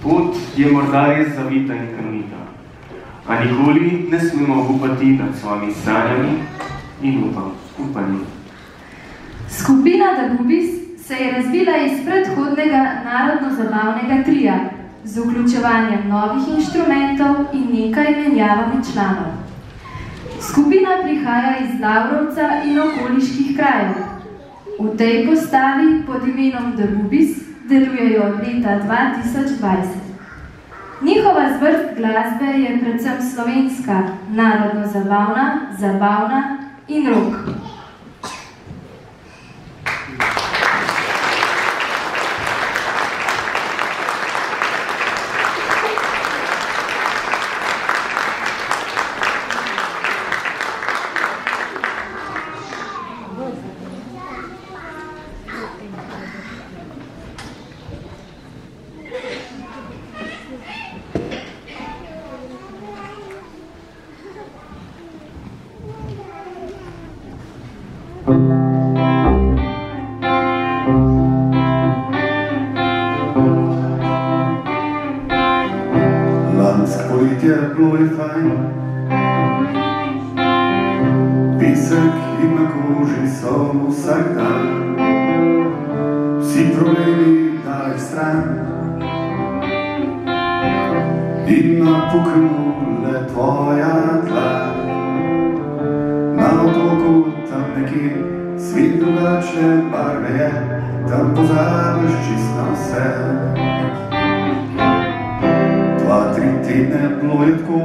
Pot je morda res zavita in kamnita, a nikoli ne smemo upati nad svojimi sanjami in upanji. Skupina The Boobies se je razvila iz predhodnega narodno-zabavnega trija z vključevanjem novih inštrumentov in nekaj menjavami članov. Skupina prihaja iz Lavrovca in okoliških krajev. V tej postavi pod imenom The Boobies delujejo od leta 2020. Njihova zvrst glasbe je predvsem slovenska, narodno-zabavna, zabavna in rock. Bilo je fajn, pesek in na koži so vsak dan, vsi problemi dali stran in napuknul le tvoja dlan. Na otoku tam nekje svet drugačne barve je, tam pozabiš čisto vse. 2-3 tedne bilo je tako,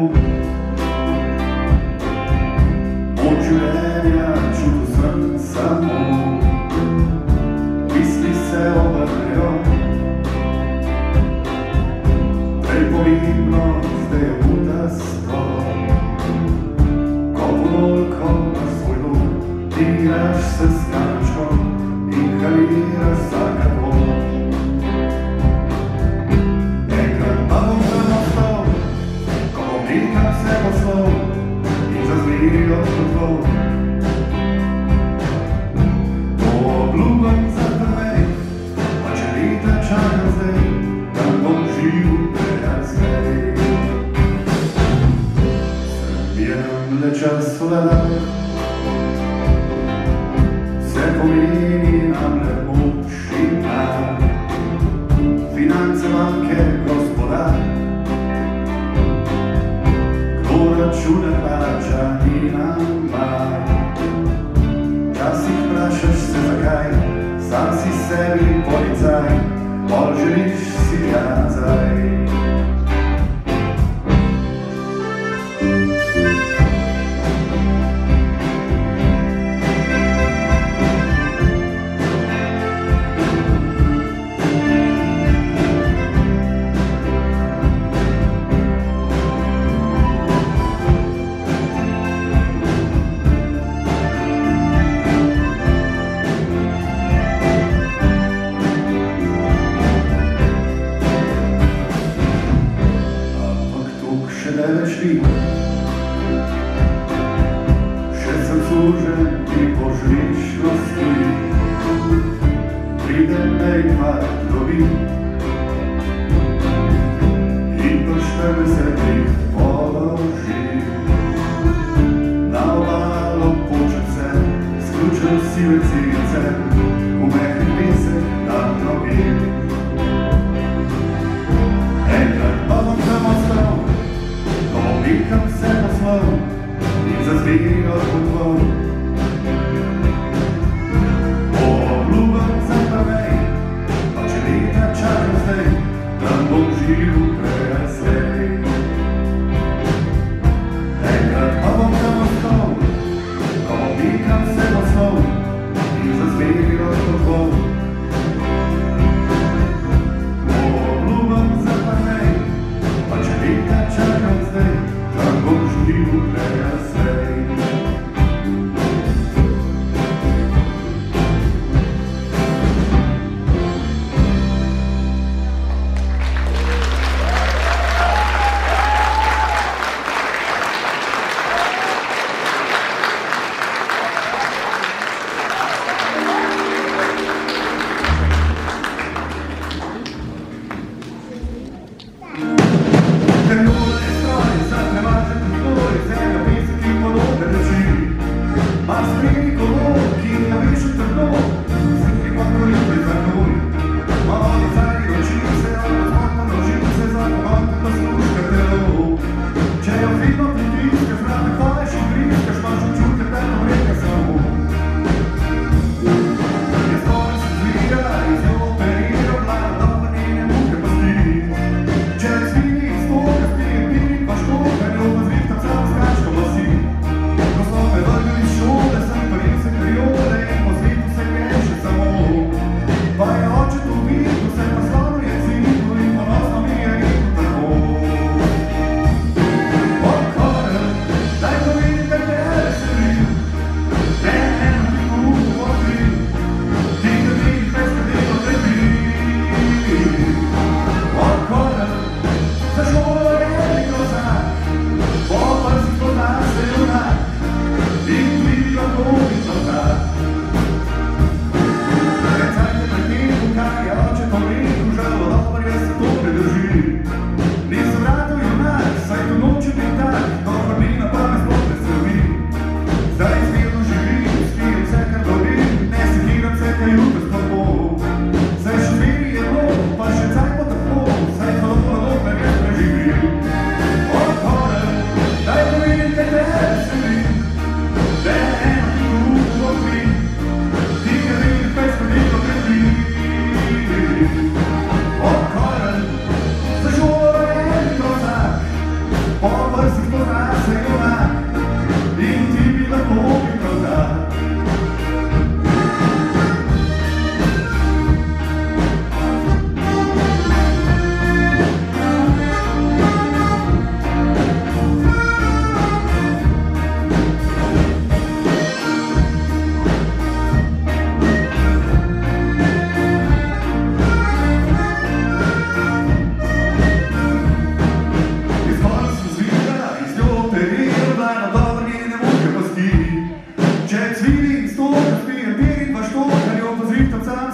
od življenja čutil sem samo, misli se obrnejo, prej pomembno, zdaj je butasto, ko podolko na svoj dom, igraš se s kančkom in kaliraš vsakako. Nekam se poslov in zazmerijo potlov. To obljubam za prvej, pa če leta čakam zdaj, da bom živ prerazvej. Srbijem le čas vlada, vse pomeni nam le moč in dar, finance, banke, gospodar, račune plača in ambar. Včasih vprašaš se zakaj, sam si sebi policaj, pol želiš si nazaj. Še sem služen ti požličnosti, pride nekaj dobi in po 40 položi. Na obalo počem se, sključen sive cigice, v mehki pesek na nogi. Enkrat pa bom tam ostal, nekam se poslal in zazvijo potlov. Obljubam za prvej, pa če leta čakam zdaj, da bom živ prerazvej. Enkrat pa bom tam ostal, ko bom nekam se poslal Špihtovca.